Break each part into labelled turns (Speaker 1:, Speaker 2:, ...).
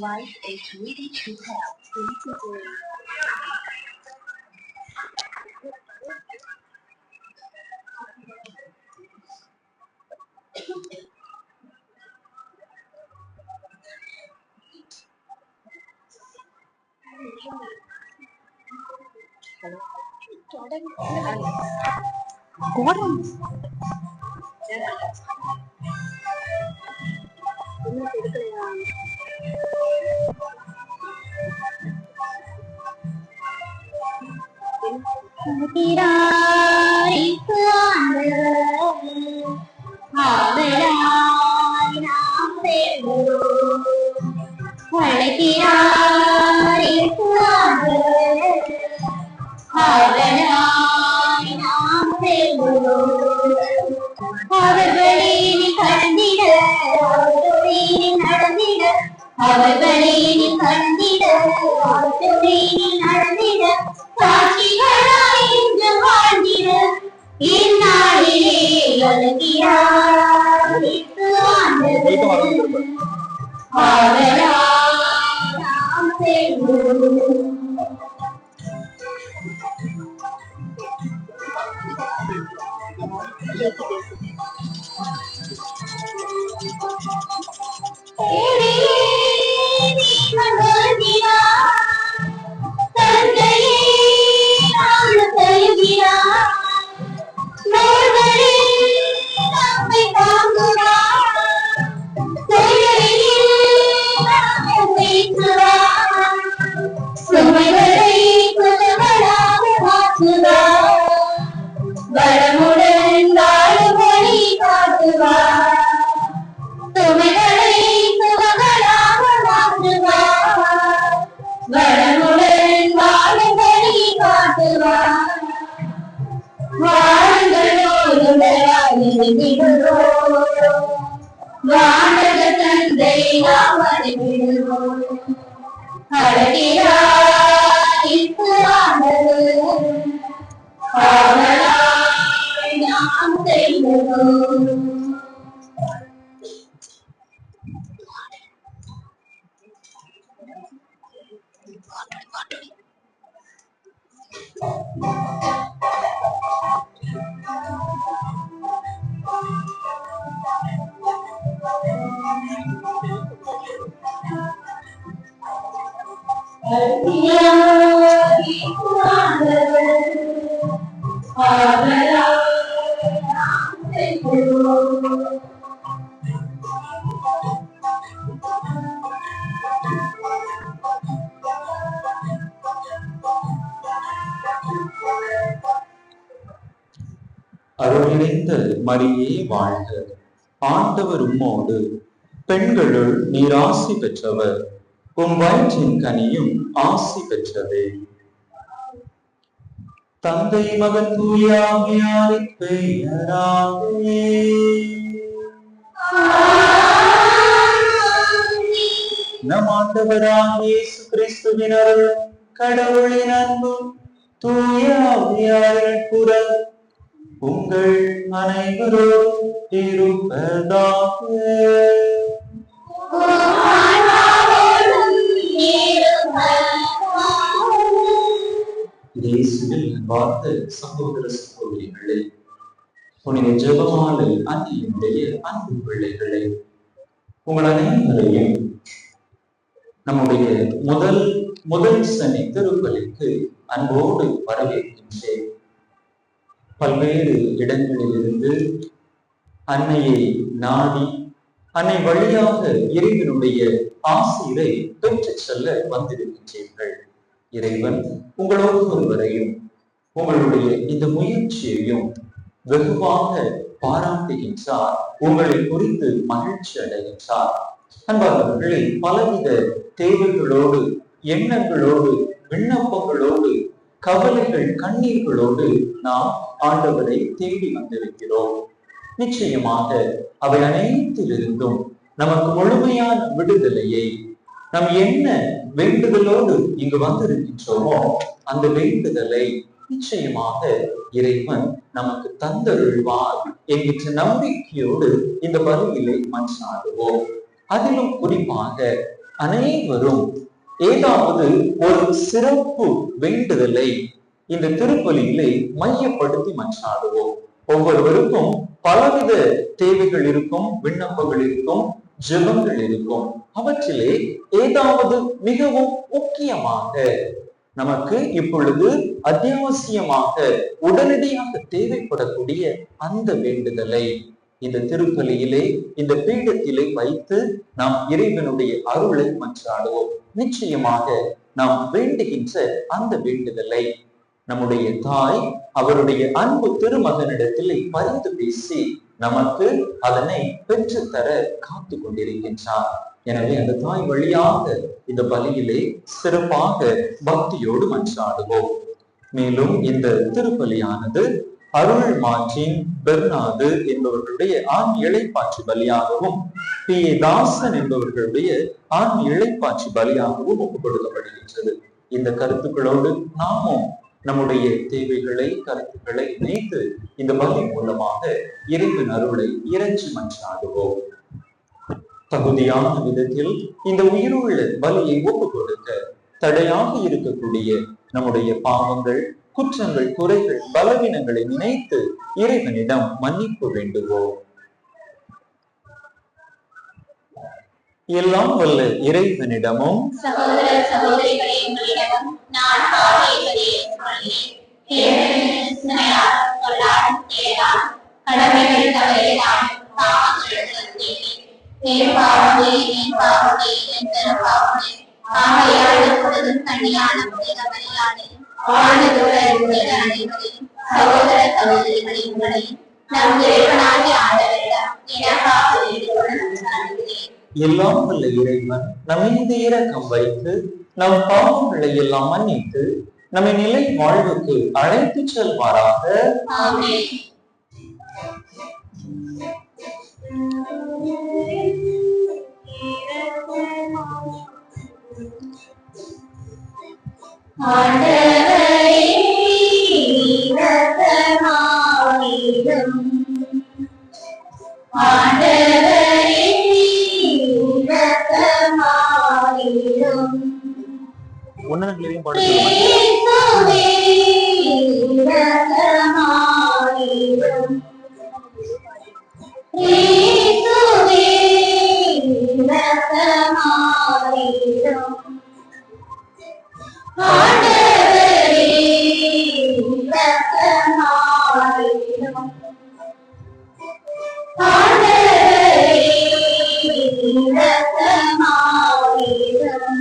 Speaker 1: Life is ready to help.
Speaker 2: அருளிணைந்த மரியே வாழ்க, ஆண்டவர் உம்மோடு, பெண்களுள் நீர் ஆசி பெற்றவர், உம் வயிற்றின் கனியும் ஆசி பெற்றதே. தந்தை மகன் தூய ஆவியாரின் பெயராலே நம் ஆண்டவராகிய இயேசு கிறிஸ்துவின் அருள், கடவுளின் அன்பும் தூய ஆவியாரின் குரல் உங்கள் அனைவரோடும் இருப்பதாக. இயேசுவில் பார்த்த சகோதர சகோதரிகளே, புனித ஜெபமாலை அன்னையினுடைய அன்பு பிள்ளைகளே, உங்கள் அனைவரையும் நம்முடைய முதல் சனி திருப்பலிக்கு அன்போடு வரவேற்கின்றேன். பல்வேறு இடங்களிலிருந்து அன்னையை நாடி அன்னை வழியாக இறைவனுடைய ஆசிரை பெற்று செல்ல வந்திருக்கின்றீர்கள். இறைவன் உங்களோடு ஒருவரையும் உங்களுடைய இந்த முயற்சியையும் வெகுவாக பாராட்டுகின்றார். உங்களை குறித்து மகிழ்ச்சி அடைகின்றார். அன்பார்ந்தவர்களே, பலவித தேவைகளோடு, எண்ணங்களோடு, விண்ணப்பங்களோடு, கவலைகள், கண்ணீர்களோடு நாம் ஆண்டவரை தேடி வந்திருக்கிறோம். நிச்சயமாக அவை அனைத்திலிருந்தும் நமக்கு முழுமையான விடுதலையை நாம் என்ன வேண்டுதலோடு இங்கு வந்திருக்கின்றோமோ அந்த வேண்டுதலை நிச்சயமாக இறைவன் நமக்கு தந்தருள்வார் என்கின்ற நம்பிக்கையோடு இந்த பலியிலே மன்றாடுவோம். அதிலும் குறிப்பாக அனைவரும் ஏதாவது ஒரு சிறப்பு வேண்டுதலை இந்த திருப்பலியிலே மையப்படுத்தி மன்றாடுவோம். ஒவ்வொருவருக்கும் பலவித தேவைகள் இருக்கும், விண்ணப்பங்கள் இருக்கும், ஜெபங்கள் இருக்கும். அவற்றிலே ஏதாவது மிகவும் முக்கியமாக நமக்கு இப்பொழுது அத்தியாவசியமாக உடனடியாக தேவைப்படக்கூடிய அந்த வேண்டுதலை இந்த திருப்பலியிலே, இந்த பீடத்திலே வைத்து நாம் இறைவனுடைய அருளை மன்றாடுவோம். நிச்சயமாக நாம் வேண்டுகின்ற அந்த வேண்டுதலை நம்முடைய தாய் அவருடைய அன்பு திருமகனிடத்திலே பரிந்து பேசி நமக்கு அதனை பெற்றுத்தர காத்து கொண்டிருக்கின்றார். எனவே அந்த தாய் வழியாக இந்த பலியிலே சிறப்பாக பக்தியோடு மன்றாடுவோம். மேலும் இந்த திருப்பலியானது அருள் மார்ட்டின் பெர்னாது என்பவர்களுடைய ஆண் இளைப்பாற்றி பலியாகவும், பி ஏ தாசன் என்பவர்களுடைய ஆண் இளைப்பாற்றி பலியாகவும் ஒப்புக் கொடுக்கப்படுகின்றது. இந்த கருத்துக்களோடு நாமும் நம்முடைய தேவைகளை, கருத்துக்களை இணைத்து இந்த பலி மூலமாக இறைவன் அருளை இறைச்சி மன்றாடுவோம். தகுதியான விதத்தில் இந்த உயிருள்ள பலியை ஒப்புக் கொடுக்க தடையாக இருக்கக்கூடிய நம்முடைய பாவங்கள், குற்றங்கள், குறைகள், பலவீனங்களை நினைத்து இறைவனிடம் மன்னிப்பு வேண்டுவோம். எல்லாம் வல்ல இறைவனிடமும்
Speaker 1: சகோதர சகோதரிகளிடமும் நான் கடமைகள் தவறினால் சகோதர சகோதரிகளை உங்களையும் நம் இறைவனாகிய ஆண்டவரிடம் எனக்காக வேண்டுகோள்.
Speaker 2: எல்லாம் வல்ல இறைவன் நம் மீது இரக்கம் வைத்து நம் பாவங்களை எல்லாம் மன்னித்து நம்மை நிலை வாழ்வுக்கு அழைத்து செல்வாராக.
Speaker 1: ஆமென். ஆண்டவரே இரக்கமாயிரும். ஆண்டவரே இரக்கமாயிரும்.
Speaker 2: உன்னதங்களிலும்
Speaker 1: இயேசுவே இரக்கமாயிரும். இயேசுவே இரக்கமாயிரும். ஆண்டவரே இரக்கமாயிரும். ஆண்டவரே இரக்கமாயிரும்.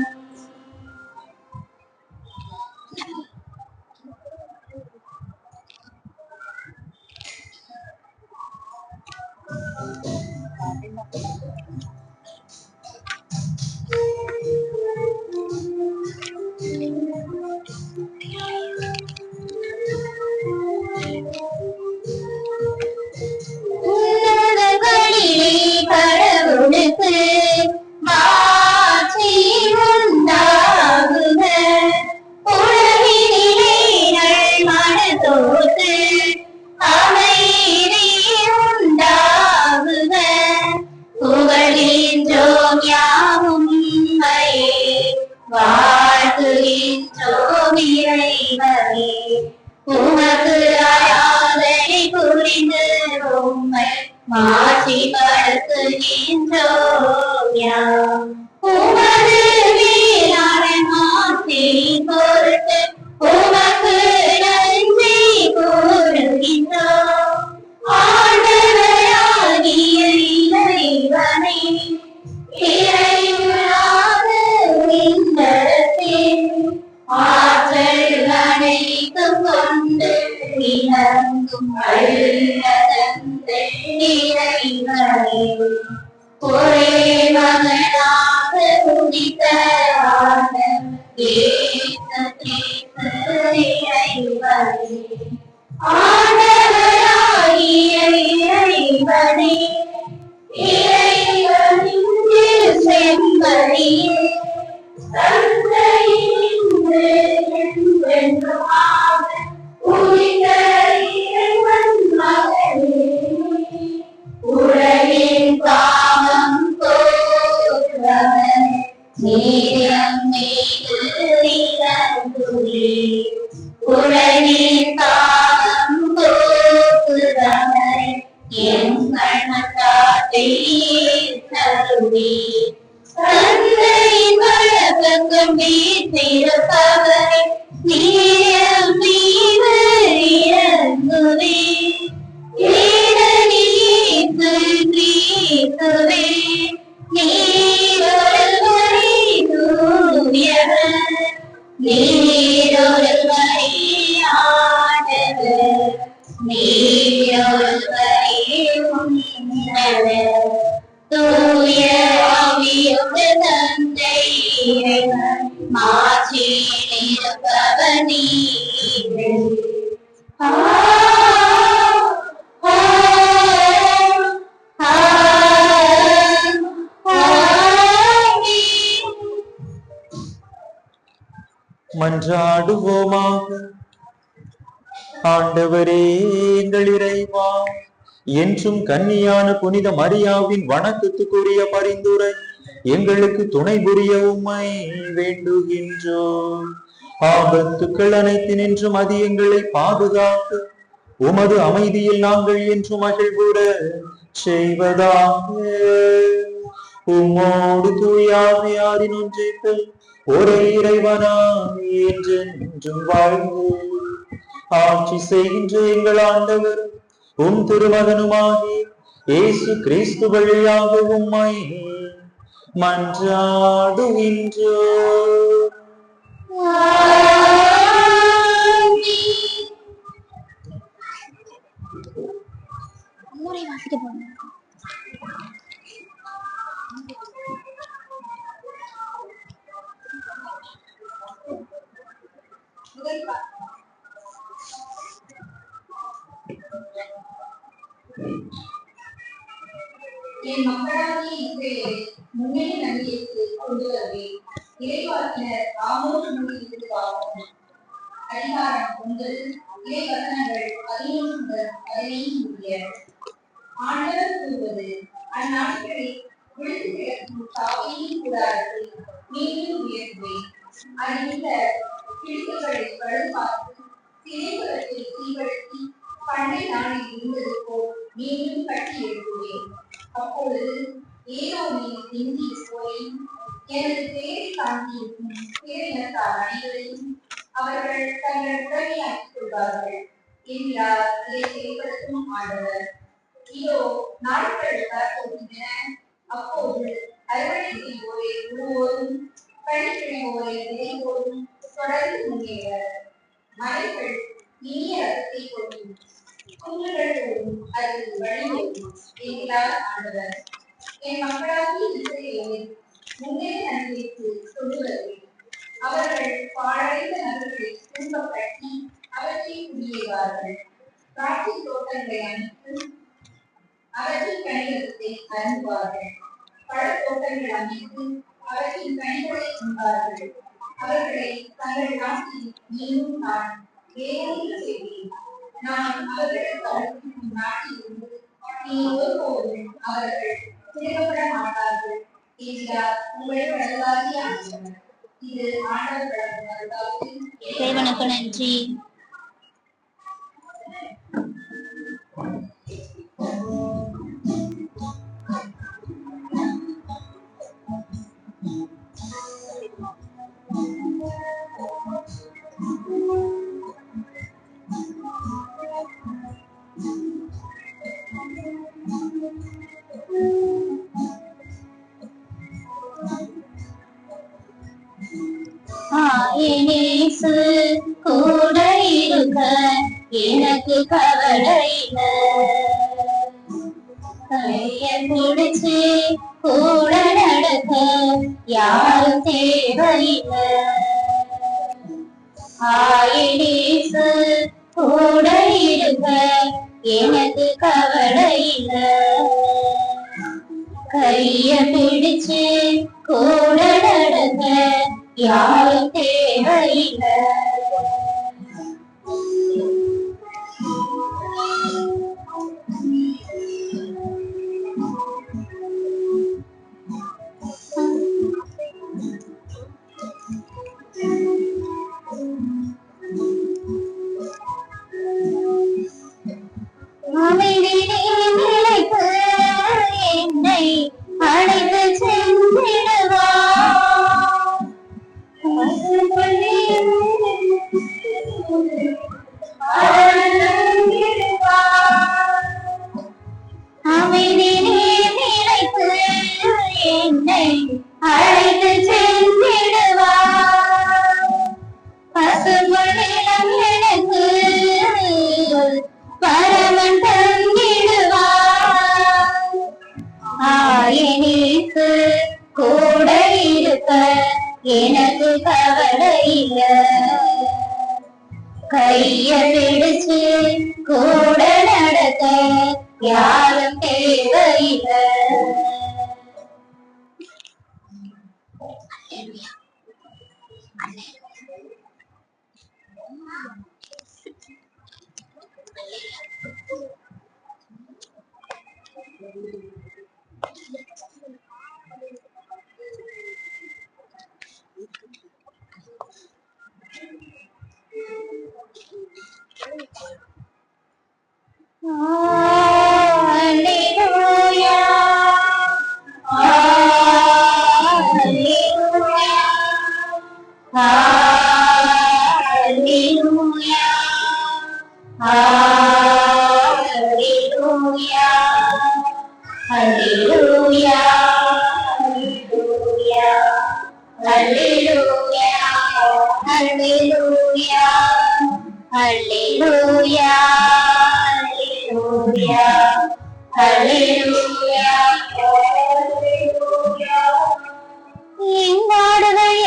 Speaker 1: உன்னதங்களிலே கடவுளுக்கு மாட்சி உண்டாகுக. உலகினிலே நல்மனதோடு அமைதி உண்டாகுக. புகழ்கின்றோம் யாவும் உம்மையே, வாழ்த்துகின்றோம் இறைவனே. உமக்கு ஆராதனை புரிந்து உம்மை மாட்சிப்படுத்துகின்றோம் யாம். உமது மேலான மாட்சியின் பொருட்டு உமக்கு நன்றி கூறுகின்றோம். ஆண்டவராகிய இறைவனே, இறைவனே ஒரே மகனாக உதித்த இறைவனே ஆண்டவராகிய இறைவனே இறைவனின் செம்மறியே தந்தையினின்று என்றுமாக உதித்த இறைவன் மகனே உலகின் பாவம் போக்குபவனே நீரம் மீது இறங்குவே உலகின் பாவம் போக்குபவனே என் கண்ணாட்டை தருவே தந்தையின் வலப்பக்கம் வீற்றிருப்பவரே நீரம் மீது இறங்குவே கிறிஸ்துவே நீரொருவரே தூயவர் நீரொருவரே ஆண்டவர் நீரொருவரே உன்னதர் தூய ஆவியோடு தந்தை இறைவன் மாட்சியில் இருப்பவர் நீரே.
Speaker 2: மன்றாடுவோமாக. ஆண்டவரே எங்கள் இறைவா, என்றும் கன்னியான புனித மரியாவின் வணக்கத்துக்குரிய பரிந்துரை எங்களுக்கு துணை புரிய உம்மை வேண்டுகின்றோம். ஆபத்துக்கள் அனைத்தினின்றும் அது எங்களை பாதுகாத்து உமது அமைதியில் நாங்கள் என்று மகிழ்வுற செய்வதாக. உம்மோடு தூயாமையாரின் ஒன்றைத்தல் ஒரே இறைவனாய் என்றென்றும் வாழ்ந்து ஆட்சி செய்கின்ற எங்கள் ஆண்டவர் உம் திருமகனுமாகி இயேசு கிறிஸ்து வழியாக உம்மை மன்றாடுகின்றோம்.
Speaker 1: என் மக்களாகிய இஸ்ரவேலை முன்னணி நம்பிக்கைக்கு கொண்டு வருவேன். இறைவாக்கினர் ஆமோஸ் மொழியிலிருந்து வாங்கும் அதிகாரம் 1 இறைவசனங்கள் 11 முதல் 15 முடிய. ஆண்டவர் கூறுவது, அந்நாட்களில் விழுந்து கிடக்கும் சாவையின் கூடாரத்தை மீண்டும் உயர்த்துவேன். அறிந்த கிழக்குகளை வலுவாக்கி சிறைப்புறத்தில் தீவழ்த்தி பண்டை நாளில் இருந்தது போல் மீண்டும் கட்டி எழுப்புவேன். அப்பொழுது ஏதோமின் இந்தி போய் எனது பேரை தாங்கியிருக்கும் பேரினத்தார் அனைவரையும் அவர்கள் தங்கள் உடமையாக்கிக் கொள்வார்கள் என்றார் இதை செயல்படுத்தும் ஆண்டவர். இதோ நாட்கள் வரப்போகின்றன. அப்போது அறுவடை செய்வோரை உழுவோரும் பணிக்கிழவோரை விதைவோரும் தொடர்ந்து முன்னேறுவர். மலைகள் இனிய ரசத்தை கொள்ளும், குன்றுகளோடும் அது வழியோடும் என்கிறார் ஆண்டவர். என் மக்களாகி இஸ்ரவேலை முன்னே நன்மைக்கு கொண்டு வருவேன். அவர்கள் பாழடைந்த நகர்களை திரும்பக் கட்டி அவற்றை குடியேறுவார்கள். திராட்சை தோட்டங்களை அமைத்து அவற்றின் கனிகளை அருந்துவார்கள். பழத்தோட்டங்கள் அமைத்து அவற்றின் கனிகளை உண்பார்கள். அவர்களை தங்கள் நாட்டில் மீண்டும் நான் வேலையில் செய்வேன். நான் அவர்களுக்கு அளிக்கும் நாட்டிலிருந்து நீ ஒருபோதும் அவர்கள் திரும்பப்பட மாட்டார்கள் என்கிறார் உங்கள் கடவுளாகிய ஆண்டவர். இது ஆண்டவர் கடவுளாகிய
Speaker 3: இறைவனுக்கு நன்றி.
Speaker 1: இயேசு கூட இருக்க எனக்கு கவலை இல்லை. பிடிச்சு கூட நடக்க யாரும் தேவையில்லை. ஆயிடீசு கூட இருக்க எனக்கு கவலை இல்லை. கைய பிடிச்சு கூட நடக்க யாரும் தேவையில்லை. என்னை அழைத்து சென்றிடுவார். அமைதி நிலைத்து என்னை அழைத்து சென்றிடுவார். பசும்பொன்னிடம் எனக்கு பரமன் தந்திடுவார். ஆயினிக்கு கூட இருக்க எனக்கு கவலை இல்லை. கைய பிடிச்சு கூட நடக்க யாரும் தேவையில்லை.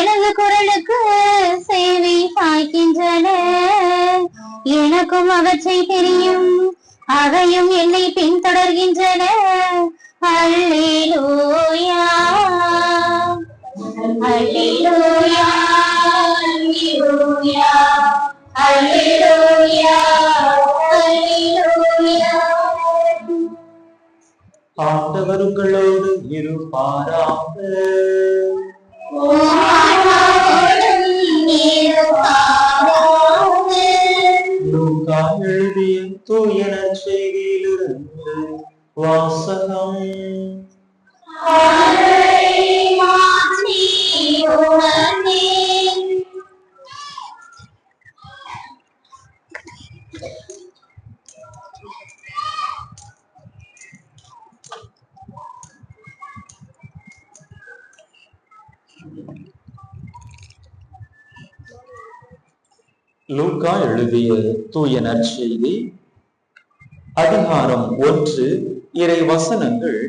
Speaker 1: எனது குரலுக்கு சேவை சாய்க்கின்றன. எனக்கும் அவற்றை தெரியும், அவையும் என்னை பின்தொடர்கின்றன. அல்லேலூயா அல்லேலூயா அல்லேலூயா அல்லேலூயா அல்லேலூயா.
Speaker 2: ஆண்டவர்களோடு இருப்பாராக. லூக்கா எழுதிய தூய நற்செய்தியிலிருந்து வாசகம். லூக்கா எழுதிய தூய நற்செய்தி அதிகாரம் 1 இறை வசனங்கள்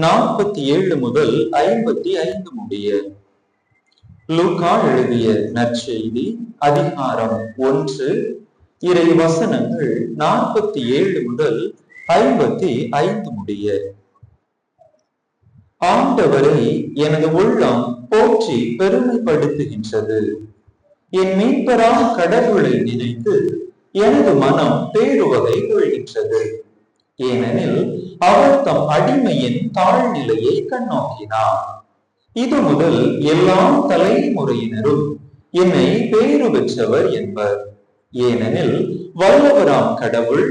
Speaker 2: 47 முதல் 55 முடிய. லூக்கா எழுதிய நற்செய்தி அதிகாரம் 1 இறை வசனங்கள் 47 முதல் 55 முடிய. ஆண்டவரை எனது உள்ளம் போற்றி பெருமைப்படுத்துகின்றது. என் மீட்பராம் கடவுளை நினைத்து எனது மனம் பேருவகை கொள்கின்றது. ஏனெனில் அவர் தம் அடிமையின் தாழ்நிலையை கண்ணோக்கினார். இது முதல் எல்லா தலைமுறையினரும் என்னை பேறு பெற்றவர் என்பர். ஏனெனில் வல்லவராம் கடவுள்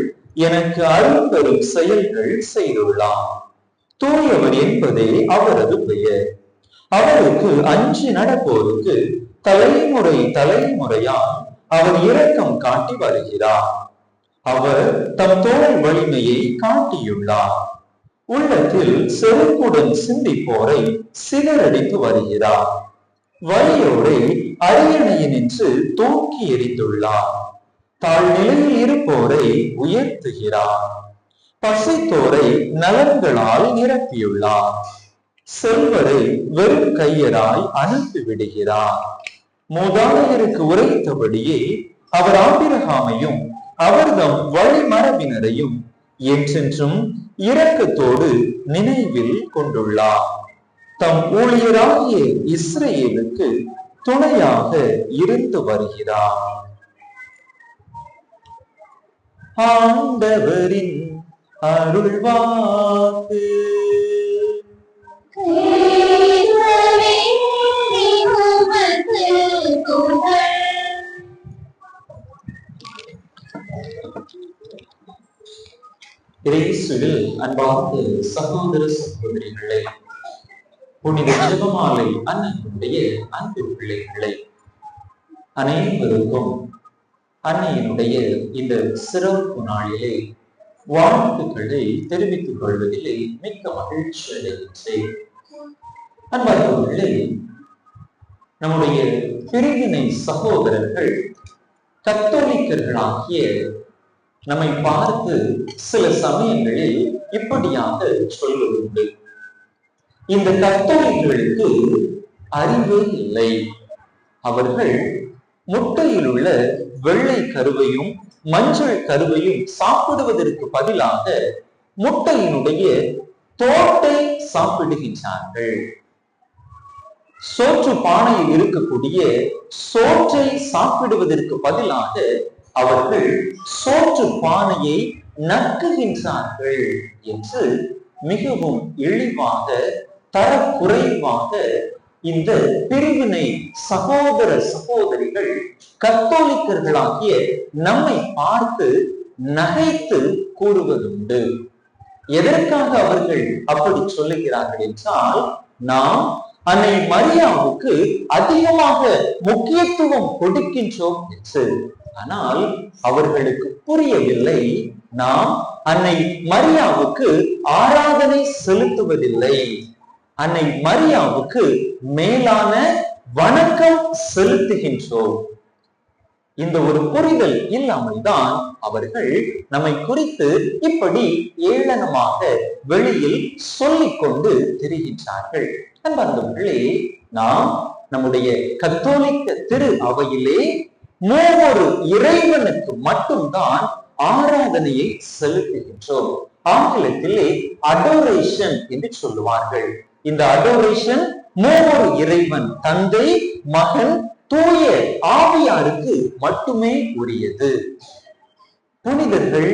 Speaker 2: எனக்கு அரும்பெரும் செயல்கள் செய்துள்ளார். தூயவர் என்பதே அவரது பெயர். அவருக்கு அஞ்சி நடப்போருக்கு தலைமுறை தலைமுறையால் அவர் இரக்கம் காட்டி வருகிறார். அவர் தம் தோல் வலிமையை காட்டியுள்ளார். உள்ளத்தில் செருக்குடன் சிந்திப்போரை சிதறடித்து வருகிறார். வலியோரை அரியணையினின்று தூக்கி எறிந்துள்ளார். தாழ்நிலையில் இருப்போரை உயர்த்துகிறார். பசித்தோரை நலன்களால் நிரப்பியுள்ளார். செல்வரை வெறும் கையராய் அனுப்பி விடுகிறார். மூதாதையருக்கு உரைத்தபடியே அவர் ஆபிரகாமையும் அவர்தம் வழிமரபினரையும் என்றென்றும் இரக்கத்தோடு நினைவில் கொண்டுள்ளார். தம் ஊழியராகிய இஸ்ரேலுக்கு துணையாக இருந்து வருகிறார். ஆண்டவரின் அருள்வாக்கு. இயேசுவில் அன்பார்ந்த சகோதர சகோதரிகளே, புனித ஜெபமாலை அன்னையினுடைய அன்பு பிள்ளைகளே, அனைவருக்கும் அன்னையினுடைய இந்த சிறப்பு நாளிலே வாழ்த்துக்களை தெரிவித்துக் கொள்வதிலே மிக்க மகிழ்ச்சி அடைகின்றேன். அன்பார்ந்தவர்களே, நம்முடைய பிரிவினை சகோதரர்கள் கத்தோலிக்கர்களாகிய நம்மை பார்த்து சில சமயங்களில் இப்படியாக சொல்வதுண்டு: இந்த கத்தோலிக்கர்களுக்கு அறிவே இல்லை. அவர்கள் முட்டையில் உள்ள வெள்ளை கருவையும் மஞ்சள் கருவையும் சாப்பிடுவதற்கு பதிலாக முட்டையினுடைய தோட்டை சாப்பிடுகின்றார்கள். சோற்று பானையில் இருக்கக்கூடிய சோற்றை சாப்பிடுவதற்கு பதிலாக அவர்கள் சோற்று பானையை நக்குகின்றார்கள் என்று மிகவும் இழிவாக தரக்குறைவாக இந்த பிரிவினை சகோதர சகோதரிகள் கத்தோலிக்கர்களாகிய நம்மை பார்த்து நகைத்து கூறுவதுண்டு. எதற்காக அவர்கள் அப்படி சொல்லுகிறார்கள் என்றால், நாம் அன்னை மரியாவுக்கு அதிகமாக முக்கியத்துவம் கொடுக்கின்றோம் என்று. ஆனால் அவர்களுக்கு புரியவில்லை, நாம் அன்னை மரியாவுக்கு ஆராதனை செலுத்துவதில்லை, அன்னை மரியாவுக்கு மேலான வணக்கம் செலுத்துகின்றோம். இந்த ஒரு புரிதல் இல்லாமல் தான் அவர்கள் நம்மை குறித்து இப்படி ஏளனமாக வெளியில் சொல்லிக் கொண்டு திரிகின்றார்கள். அன்பர்களே, நாம் நம்முடைய கத்தோலிக்க திரு அவையிலே மூவொரு இறைவனுக்கு மட்டும்தான் ஆராதனையை செலுத்துகின்றோம். ஆங்கிலத்திலே அடோரேஷன் என்று சொல்லுவார்கள். இந்த அடோரேஷன் மூவொரு இறைவன், தந்தை, மகன், தூய ஆவியாருக்கு மட்டுமே உரியது. புனிதர்கள்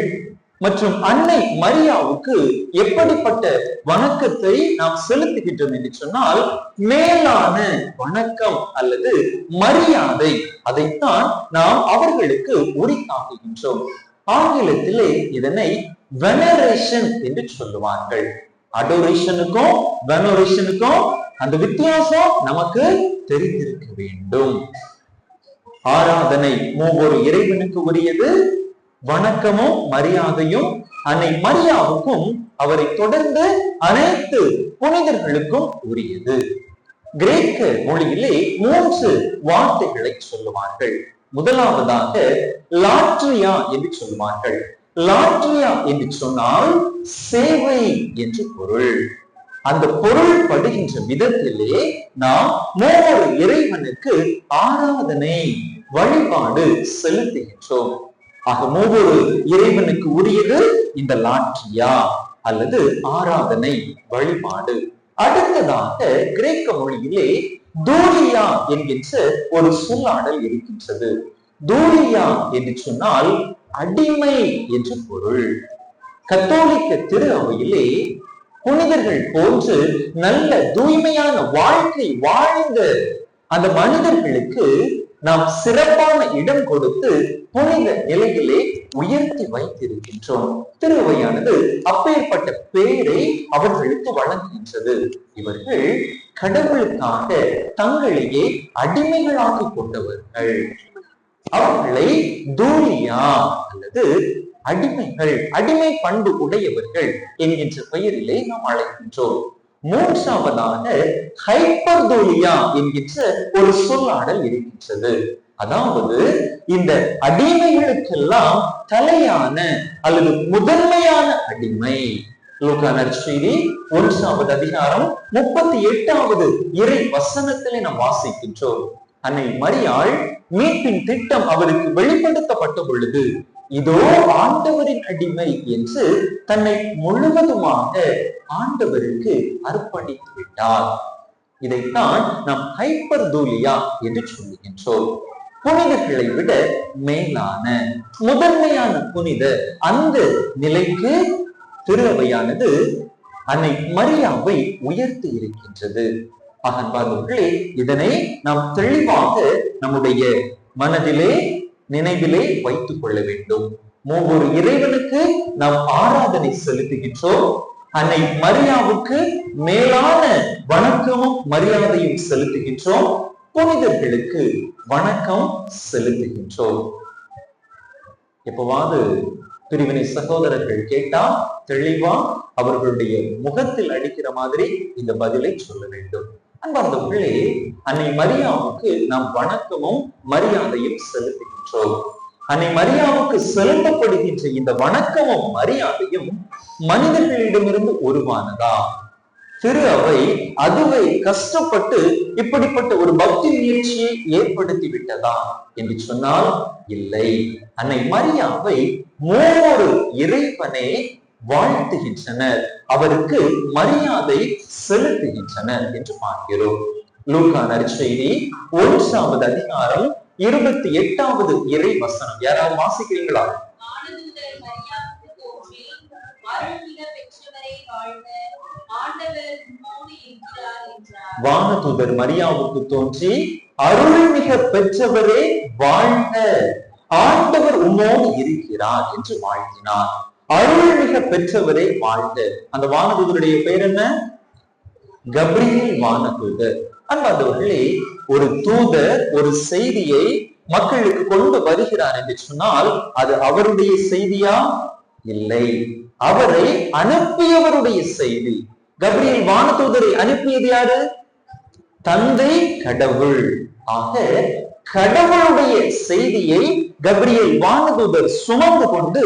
Speaker 2: மற்றும் அன்னை மரியாவுக்கு எப்படிப்பட்ட வணக்கத்தை நாம் செலுத்துகின்றோம் என்று சொன்னால், மேலான வணக்கம் அல்லது மரியாதை, அதைத்தான் நாம் அவர்களுக்கு உரித்தாக்குகின்றோம். ஆங்கிலத்திலே இதனை வெனரேஷன் என்று சொல்லுவார்கள். அடோரேஷனுக்கும் வெனரேஷனுக்கும் அந்த வித்தியாசம் நமக்கு தெரிந்திருக்க வேண்டும். ஆராதனை மூவொரு இறைவனுக்கு உரியது, வணக்கமும் மரியாதையும் அன்னை மரியாவுக்கும் அவரை தொடர்ந்து அனைத்து புனிதர்களுக்கும் உரியது. கிரேக்க மொழியிலே 3 வார்த்தைகளை சொல்லுவார்கள். முதலாவதாக லாட்ரியா என்று சொல்லுவார்கள். லாட்ரியா என்று சொன்னால் சேவை என்று பொருள். அந்த பொருள் படுகின்ற விதத்திலே நாம் மூவொரு இறைவனுக்கு ஆராதனை வழிபாடு செலுத்துகின்றோம். ஆக மூவொரு இறைவனுக்கு உரியது இந்த லாட்ரியா அல்லது ஆராதனை வழிபாடு. அடுத்ததாக கிரேக்க மொழியிலே தூரியா என்கின்ற ஒரு சொல்லாடல் இருக்கின்றது. தூரியா என்று சொன்னால் அடிமை என்று பொருள். கத்தோலிக்க திரு அவையிலே புனிதர்கள் போன்று நல்ல தூய்மையான வாழ்க்கை வாழ்ந்த அந்த மனிதர்களுக்கு நாம் சிறப்பான இடம் கொடுத்து புனித நிலையிலே உயர்த்தி வைத்திருக்கின்றோம். திருவையானது அப்பேற்பட்ட பெயரை அவர்களுக்கு வழங்குகின்றது. இவர்கள் கடவுளுக்காக தங்களையே அடிமைகளாக்கி கொண்டவர்கள். அவர்களை தூரியா அல்லது அடிமைகள், அடிமை பண்பு உடையவர்கள் என்கின்ற பெயரிலே நாம் அழைக்கின்றோம். மூன்றாவதாக ஹைப்பர்தோலியா என்கின்ற ஒரு சொல்லாடல் இருக்கின்றது. அதாவது இந்த அடிமைகளுக்கெல்லாம் தலையான அல்லது முதன்மையான அடிமை. லூக்கா நற்செய்தி 1வது அதிகாரம் 38வது இறை வசனத்திலே நாம் வாசிக்கின்றோம். அன்னை மரியாள் மீட்பின் திட்டம் அவருக்கு வெளிப்படுத்தப்பட்ட பொழுது இதோ ஆண்டவரின் அடிமை என்று தன்னை முழுவதுமாக ஆண்டவருக்கு அர்ப்பணித்து விட்டார். இதைத்தான் நாம் ஹைப்பர்தூலியா என்று சொல்லுகின்றோம். புனிதர்களை விட மேலான முதன்மையான புனித அந்த நிலைக்கு திரு அவையானது அன்னை மரியாவை உயர்த்தி இருக்கின்றது. அன்பார்ந்தவர்களே, இதனை நாம் தெளிவாக நம்முடைய மனதிலே நினைவிலே வைத்துக் கொள்ள வேண்டும். ஒவ்வொரு இறைவனுக்கு நாம் ஆராதனை செலுத்துகின்றோம். அன்னை மரியாவுக்கு மேலான வணக்கமும் மரியாதையும் செலுத்துகின்றோம். புனிதர்களுக்கு வணக்கம் செலுத்துகின்றோம். எப்பவாவது பிரிவினை சகோதரர்கள் கேட்டா தெளிவா அவர்களுடைய முகத்தில் அடிக்கிற மாதிரி இந்த பதிலை சொல்ல வேண்டும். அன்பார்ந்தவர்களே, அன்னை மரியாவுக்கு நாம் வணக்கமும் மரியாதையும் செலுத்துகின்றோம். அன்னை மரியாவுக்கு செலுத்தப்படுகின்ற இந்த வணக்கமும் மரியாதையும் மனிதர்களிடமிருந்து உருவானதா? திரு அவை அதுவை கஷ்டப்பட்டு இப்படிப்பட்ட ஒரு பக்தி முயற்சியை ஏற்படுத்தி விட்டதா என்று சொன்னால் இல்லை. அன்னை மரியாவை மூவொரு இறைவனை வாழ்த்துகின்றனர், அவருக்கு மரியாதை செலுத்துகின்றனர் என்று பார்க்கிறோம். லூக்கா நற்செய்தி 1வது அதிகாரம் 28வது இறை வசனம். யாராவது வாசிக்கிறீங்களா? வானதூதர் மரியாவுக்கு தோன்றி அருள்மிக பெற்றவரே வாழ்க, ஆண்டவர் உம்மோடு இருக்கிறார் என்று வாழ்த்தினார். அருள்மிக பெற்றவரே வாழ்க. அந்த வானதூதருடைய பெயர் என்ன? கப்ரியேல் வானதூதர். அன்பார்ந்தவர்களே, ஒரு தூதர் ஒரு செய்தியை மக்களுக்கு கொண்டு வருகிறார் என்று சொன்னால் அது அவருடைய செய்தியா? இல்லை, அவரை அனுப்பியவருடைய செய்தி. கப்ரியேல் வானதூதரை அனுப்பியது யாரு? தந்தை கடவுள். ஆக கடவுளுடைய செய்தியை கப்ரியேல் வானதூதர் சுமந்து கொண்டு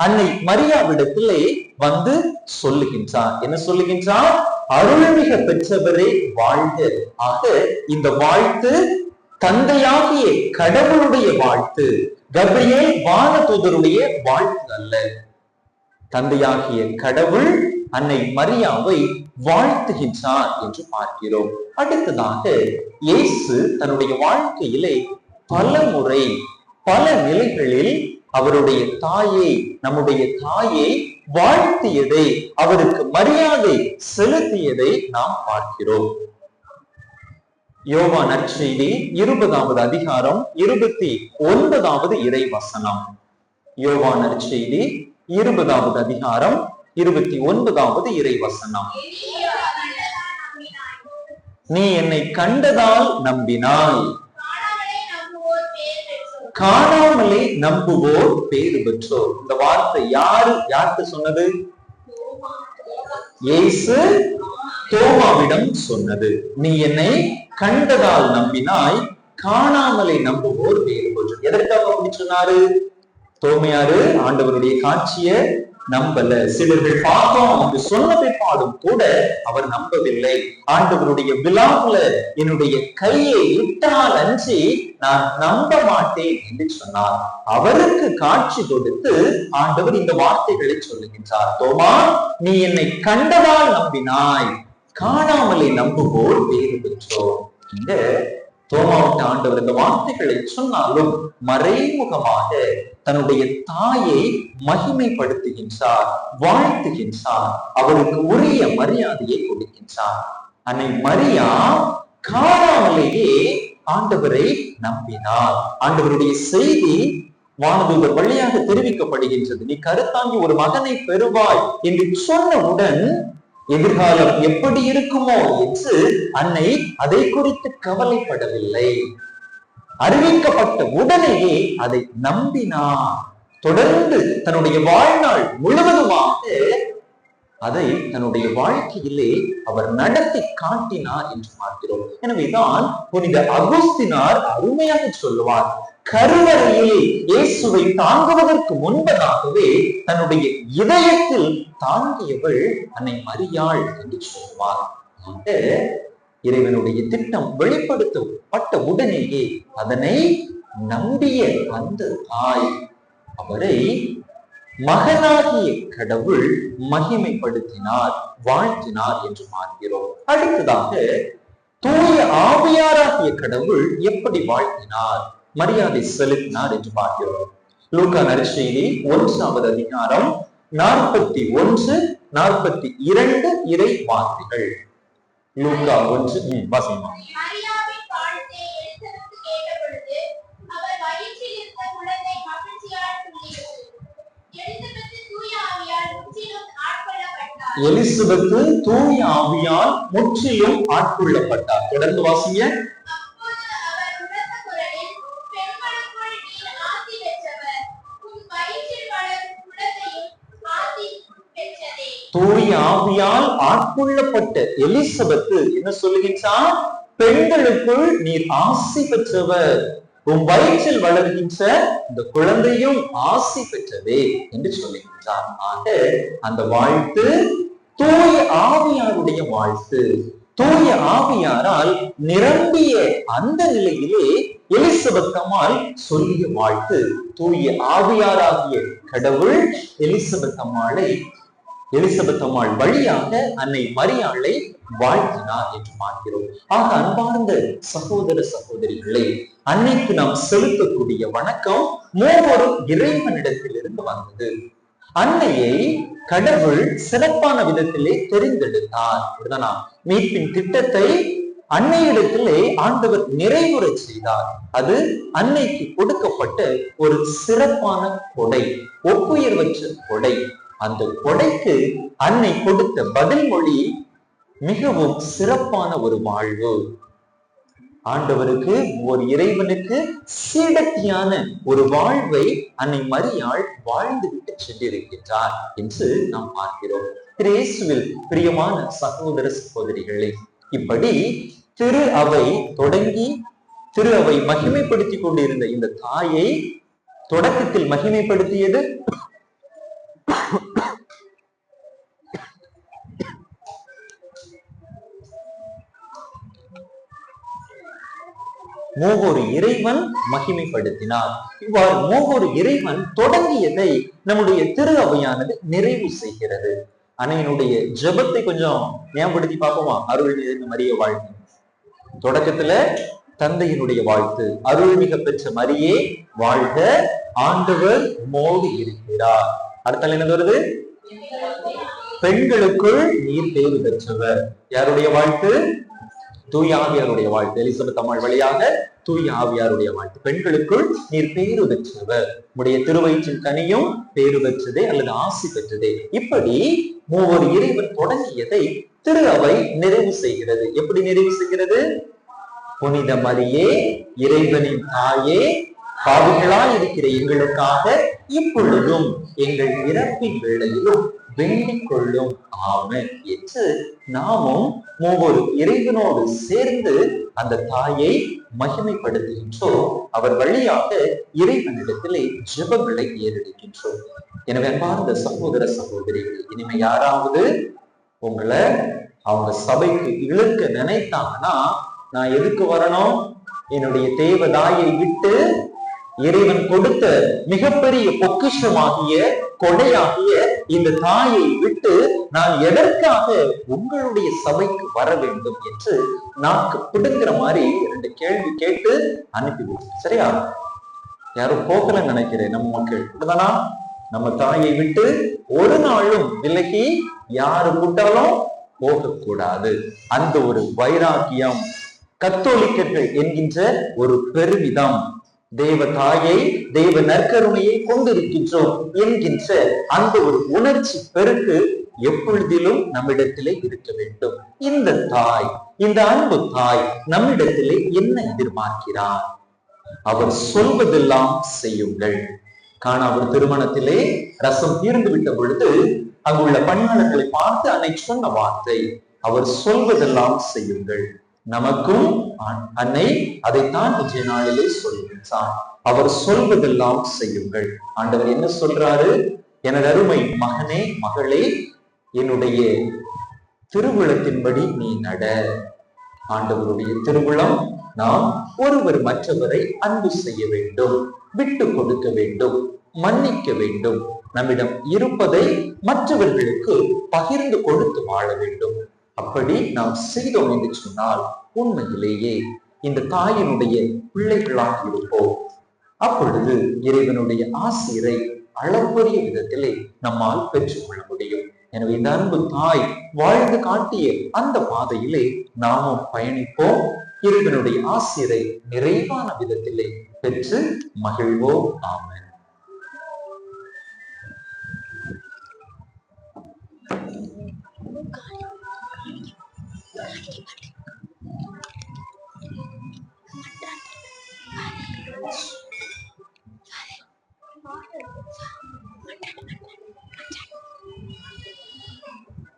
Speaker 2: அன்னை மரியாவிடத்திலே வந்து சொல்லுகின்றார். என்ன சொல்லுகின்றார்? அருள்மிக பெற்றவரே வாழ்க. ஆக இந்த வாழ்த்து தந்தையாகிய கடவுளுடைய வாழ்த்து, கப்ரியேல் வானதூதருடைய வாழ்த்து அல்ல. தந்தையாகிய கடவுள் அன்னை மரியாவை வாழ்த்துகின்றார் என்று பார்க்கிறோம். அடுத்ததாக இயேசு தன்னுடைய வாழ்க்கையிலே பல முறை பல நிலைகளில் அவருடைய தாயை, நம்முடைய தாயை வாழ்த்தியதை, அவருக்கு மரியாதை செலுத்தியதை நாம் பார்க்கிறோம். யோவான் நற்செய்தி 20வது அதிகாரம் 29வது இறை வசனம். யோவான் நற்செய்தி 20வது அதிகாரம் 29வது இறை வசனம். நீ என்னை கண்டதால் நம்பினாய், காணாமலே நம்புவோர் பேறு பெற்றோர். இந்த வார்த்தை யாருக்கு சொன்னது? இயேசு தோமாவிடம் சொன்னது. நீ என்னை கண்டதால் நம்பினாய், காணாமலே நம்புவோர் பேறு பெற்றோர். எதற்காக அப்படி சொன்னாரு? தோமையாரு ஆண்டவருடைய காட்சியை நம்பல. சிலர்கள் பார்த்தோம் என்று சொன்ன பிற்பாடும் கூட அவர் நம்பவில்லை. ஆண்டவருடைய விழாவுல என்னுடைய கையை இட்டால் அன்றி நான் நம்ப மாட்டேன் என்று சொன்னார். அவருக்கு காட்சி கொடுத்து ஆண்டவர் இந்த வார்த்தைகளை சொல்லுகின்றார். தோமா, நீ என்னை கண்டதால் நம்பினாய், காணாமலே நம்புவோர் பேறு பெற்றோர். இங்க தோமாவுக்கு ஆண்டவர் இந்த வார்த்தைகளை சொன்னாலும் மறைமுகமாக தன்னுடைய தாயை மகிமைப்படுத்துகின்றார், வாழ்த்துகின்றார், அவருக்கு உரிய மரியாதையை கொடுக்கின்றார். அன்னை மரியா காணாமலேயே ஆண்டவரை நம்பினார். ஆண்டவருடைய செய்தி வானதூதர் வழியாக தெரிவிக்கப்படுகின்றது. நீ கருத்தாங்கி ஒரு மகனை பெறுவாய் என்று சொன்னவுடன் எதிர்காலம் எப்படி இருக்குமோ என்று அன்னை அதை குறித்து கவலைப்படவில்லை. அறிவிக்கப்பட்ட உடனேயே அதை நம்பினார். தொடர்ந்து தன்னுடைய வாழ்நாள் முழுவதுமாக அதை தன்னுடைய வாழ்க்கையிலே அவர் நடத்தி காட்டினார் என்று பார்க்கிறோம். எனவேதான் புனித அகுஸ்தினார் அருமையாக சொல்லுவார், கருவறையில் இயேசுவை தாங்குவதற்கு முன்பதாகவே தன்னுடைய இதயத்தில் தாங்கியவள் அன்னை மரியாள் என்று சொல்வார். இறைவனுடைய திட்டம் வெளிப்படுத்தப்பட்ட உடனேயே அதனை நம்பிய அந்த தாய் அவரை மகனாகிய கடவுள் மகிமைப்படுத்தினார், வாழ்த்தினார் என்று பார்க்கிறோம். அடுத்ததாக தூய ஆவியாராகிய கடவுள் எப்படி வாழ்த்தினார், மரியாதை செலுத்தினார் என்று பார்க்கிறோம். லூக்கா நற்செய்தி 1ஆவது அதிகாரம் 41, 42 இறை வார்த்தைகள். லூக்கா 1 வாசிமா. எலிசபெத்து தூய ஆவியால் முற்றிலும் ஆட்கொள்ளப்பட்டார். தொடர்ந்து வாசிங்க. தூய ஆவியால் ஆட்கொள்ளப்பட்ட எலிசபெத்து என்ன சொல்லுகின்றார்? பெண்களுக்குள் நீர் ஆசி பெற்றவர், உன் வயிற்றில் வளர்கின்ற இந்த குழந்தையும் ஆசி பெற்றதே என்று சொல்லுகின்றார். ஆக அந்த வாழ்த்து தூய ஆவியாருடைய வாழ்த்து. தூய ஆவியாரால் நிரம்பிய அந்த நிலையிலே எலிசபெத் அம்மாள் சொல்லிய வாழ்த்து. தூய ஆவியாராகிய கடவுள் எலிசபெத் அம்மாள் வழியாக அன்னை மரியாளை வாழ்த்தினார் என்று பார்க்கிறோம். ஆக அன்பார்ந்த சகோதர சகோதரிகளை, அன்னைக்கு நாம் செலுத்தக்கூடிய வணக்கம் மூவொரு இறைவனிடத்திலிருந்து வந்தது. அன்னையை கடவுள் சிறப்பான விதத்திலே தெரிந்தெடுத்தார். மீட்பின் திட்டத்தை அன்னையிடத்திலே ஆண்டவர் நிறைவுற செய்தார். அது அன்னைக்கு கொடுக்கப்பட்ட ஒரு சிறப்பான கொடை, ஒப்புயர்வற்ற கொடை. அந்த கொடைக்கு அன்னை கொடுத்த பதில் மொழி மிகவும் சிறப்பான ஒரு வாழ்வு. ஆண்டவருக்கு, ஒரு இறைவனுக்கு சீடத்தியான ஒரு வாழ்வை அன்னை மரியாள் வாழ்ந்து விட்டு சென்றிருக்கின்றார் என்று நாம் பார்க்கிறோம். இயேசுவில் பிரியமான சகோதர சகோதரிகளே, இப்படி திரு அவை தொடங்கி திரு அவை மகிமைப்படுத்திக் கொண்டிருந்த இந்த தாயை தொடக்கத்தில் மகிமைப்படுத்தியது மூவொரு இறைவன் மகிமைப்படுத்தினார். இவ்வாறு மூவொரு இறைவன் தொடங்கியதை நம்முடைய திரு அவையானது நிறைவு செய்கிறது. அன்னையினுடைய ஜெபத்தை கொஞ்சம் ஞாபகப்படுத்தி பார்ப்போமா? அருள் நிறைந்த மரிய வாழ்த்து. தொடக்கத்துல தந்தையினுடைய வாழ்த்து, அருள்மிக பெற்ற மரியே வாழ்க, ஆண்டவர் உம்மோடு இருக்கிறார். அடுத்த என்ன வருது? பெண்களுக்குள் நீர் பேறு பெற்றவர். யாருடைய வாழ்த்து? தூய ஆவியாருடைய வாழ்த்து. எலிசபெத் அம்மாள் வழியாக தூய ஆவியாருடைய வாழ்த்து. பெண்களுக்குள் நீர் பேறு பெற்றவர், உடைய திருவயிற்றின் கனியும் பேறு பெற்றதே அல்லது ஆசி பெற்றதே. இப்படி மூவொரு இறைவன் தொடங்கியதை திரு அவை நிறைவு செய்கிறது. எப்படி நிறைவு செய்கிறது? புனித மரியே, இறைவனின் தாயே, பாவிகளாய் இருக்கிற எங்களுக்காக இப்பொழுதும் எங்கள் இறப்பின் வேளையிலும் வேண்டிக் கொள்ளும், ஆமென் என்று நாமும் மூவொரு இறைவனோடு சேர்ந்து அந்த தாயை மகிமைப்படுத்துகின்றோம். அவர் வழியாக இறைவனிடத்திலே ஜெபங்களை ஏறெடுக்கின்றோம். எனவே அன்பார்ந்த சகோதர சகோதரிகள், இனிமே யாராவது உங்களை அவங்க சபைக்கு இழுக்க நினைத்தாங்கன்னா, நான் எதுக்கு வரணும்? என்னுடைய தேவதாயை விட்டு இறைவன் கொடுத்த மிகப்பெரிய பொக்கிஷமாகிய கொடையாகிய இந்த தாயை விட்டு நான் எதற்காக உங்களுடைய சபைக்கு வர வேண்டும் என்று நாக்கு பிடுங்கிற மாதிரி 2 கேள்வி கேட்டு அனுப்பிவிடும். சரியா? யாரும் போக்கலன்னு நினைக்கிறேன் நம்ம மக்கள். அப்படிதானா? நம்ம தாயை விட்டு ஒரு நாளும் விலகி யாரு கூட்டாலும் போகக்கூடாது. அந்த ஒரு வைராக்கியம், கத்தோலிக்கர்கள் என்கின்ற ஒரு பெருமிதம், தேவ தாயை, தேவ நற்கருணையை கொண்டிருக்கின்றோம் என்கின்ற அந்த ஒரு உணர்ச்சி பெருக்கு எப்பொழுதிலும் நம்மிடத்திலே இருக்க வேண்டும். இந்த தாய், இந்த அன்பு தாய் நம்மிடத்திலே என்ன எதிர்பார்க்கிறார்? அவர் சொல்வதெல்லாம் செய்யுங்கள். காணா ஒரு திருமணத்திலே ரசம் தீர்ந்து விட்ட பொழுது அங்குள்ள பணியாளர்களை பார்த்து அன்னை சொன்ன வார்த்தை, அவர் சொல்வதெல்லாம் செய்யுங்கள். நமக்கும் அன்னை அதைத்தான் இன்றைய நாளிலே சொல்கின்றார். அவர் சொல்வதெல்லாம் செய்யுங்கள். ஆண்டவர் என்ன சொல்றாரு? எனது அருமை மகனே, மகளே, என்னுடைய திருவுளத்தின்படி நீ நட. ஆண்டவருடைய திருவுளம் நாம் ஒருவர் மற்றவரை அன்பு செய்ய வேண்டும், விட்டு கொடுக்க வேண்டும், மன்னிக்க வேண்டும், நம்மிடம் இருப்பதை மற்றவர்களுக்கு பகிர்ந்து கொடுத்து வாழ வேண்டும். அப்படி நாம் செய்தோம் என்று சொன்னால் உண்மையிலேயே இந்த தாயினுடைய பிள்ளைகளாக இருப்போம். அப்பொழுது இறைவனுடைய ஆசிரை அளப்பரிய விதத்திலே நம்மால் பெற்றுக்கொள்ள முடியும். எனவே இந்த அன்பு தாய் வாழ்ந்து காட்டிய அந்த பாதையிலே நாமும் பயணிப்போம். இறைவனுடைய ஆசிரை நிறைவான விதத்திலே பெற்று மகிழ்வோம். ஆமென்.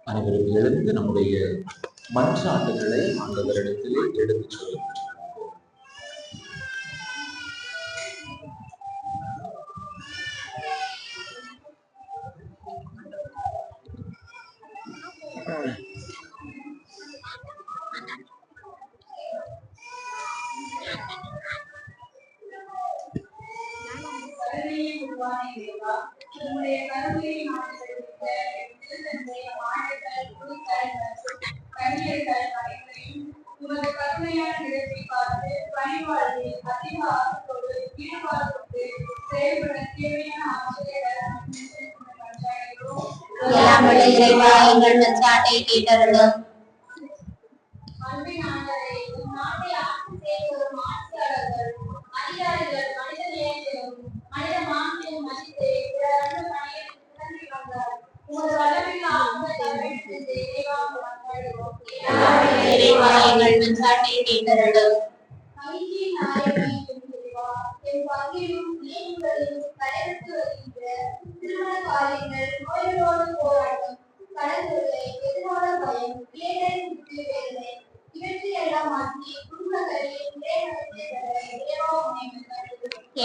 Speaker 2: அனைவரும் எழுந்து நம்முடைய மன்றாட்டுகளை ஆண்டவரிடத்திலே எடுத்து சொல்லுங்கள்.
Speaker 1: இறைவா, எங்கள் மன்றாட்டை கேட்டருளும். இறைவா, எங்கள் மன்றாட்டை கேட்டருளும்.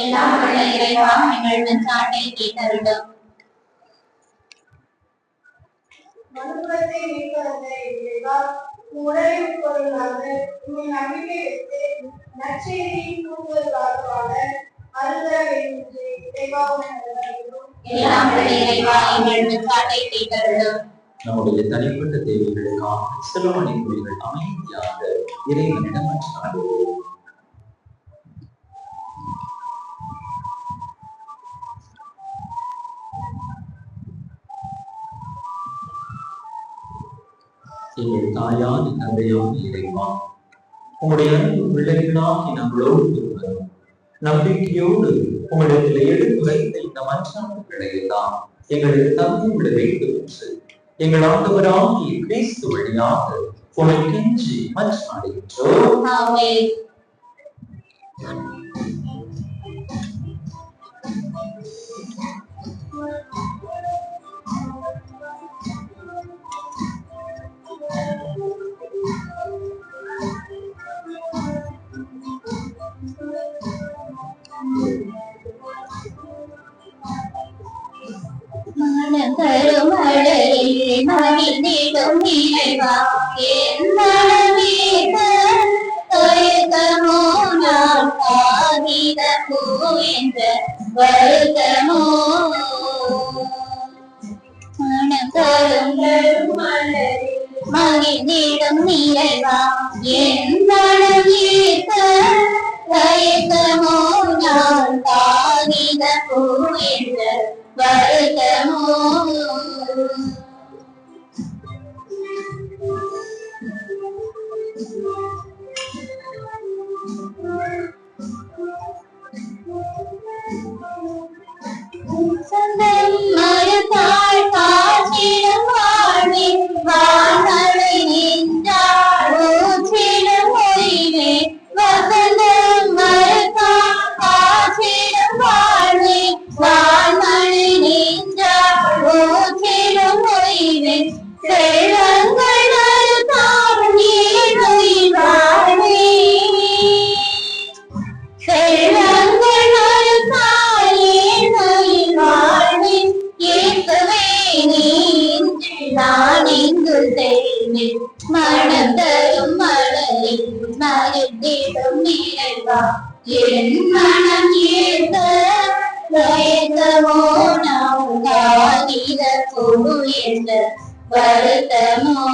Speaker 1: எல்லாம் உள்ள இறைவா, எங்கள் மன்றாட்டை கேட்டருளும்.
Speaker 3: மனுக்குலத்தை மீட்பதற்காக இறைவா, உடலின் பொருளாக உண்மை நம்பிக்கை வைத்து நற்செய்தியின் தூங்குவதற்காக வாழ அருள்தர வேண்டும் என்று இறைவா உணர்கிறோம்.
Speaker 1: எல்லாம் உள்ள இறைவா, எங்கள் மன்றாட்டை கேட்டருளும்.
Speaker 2: நம்முடைய தனிப்பட்ட தேவைகளுக்காக சில மணிக்குறிகள் அமைதியாக இறைவனிடம் மன்றாடுவோம். எங்கள் தாயான தந்தையான இறைவா, உங்களுடைய அன்பு பிள்ளைகளாகி நம்மளோடு இருவரும் நம்பிக்கையோடு உங்களிடத்தில் எடுத்து வைத்த இந்த மன்றாட்டுகளை எல்லாம் எங்களுக்கு தந்தை விட வேண்டும் என்று எங்கள் ஆண்டவராகிய கிறிஸ்து வழியாக உங்களை கெஞ்சி மன்றாடுகின்றோம்.
Speaker 1: ஆமென். மனக்கருமழையில் மகிழ்ந்திடும் இறைவா, என் மனமேக தொழுகமோ நான் காகிதமோ என்ற வருகமோ. மனக்கருமழையில் மகிழ்ந்திடும் இறைவா, என் மனமேக தயக்கமோ நான் காகிதமோ என்ற வருகமோ. சந்தம் மறுத்தாள் காற்றிடும் வாழ்வின் வான்மழை நின்றாள் ஊற்றிடும் ஒளிவே. வசந்தம் மறுத்தாள் காற்றிடும் வாழ்வின் வான்மழை நின்றாள் மனம் தரும் மலரின் மருந்தேடும் நிறைவா என் மனம் ஏற்க வயதமோ நாம் காகித பொரு என்ற வருத்தமோ.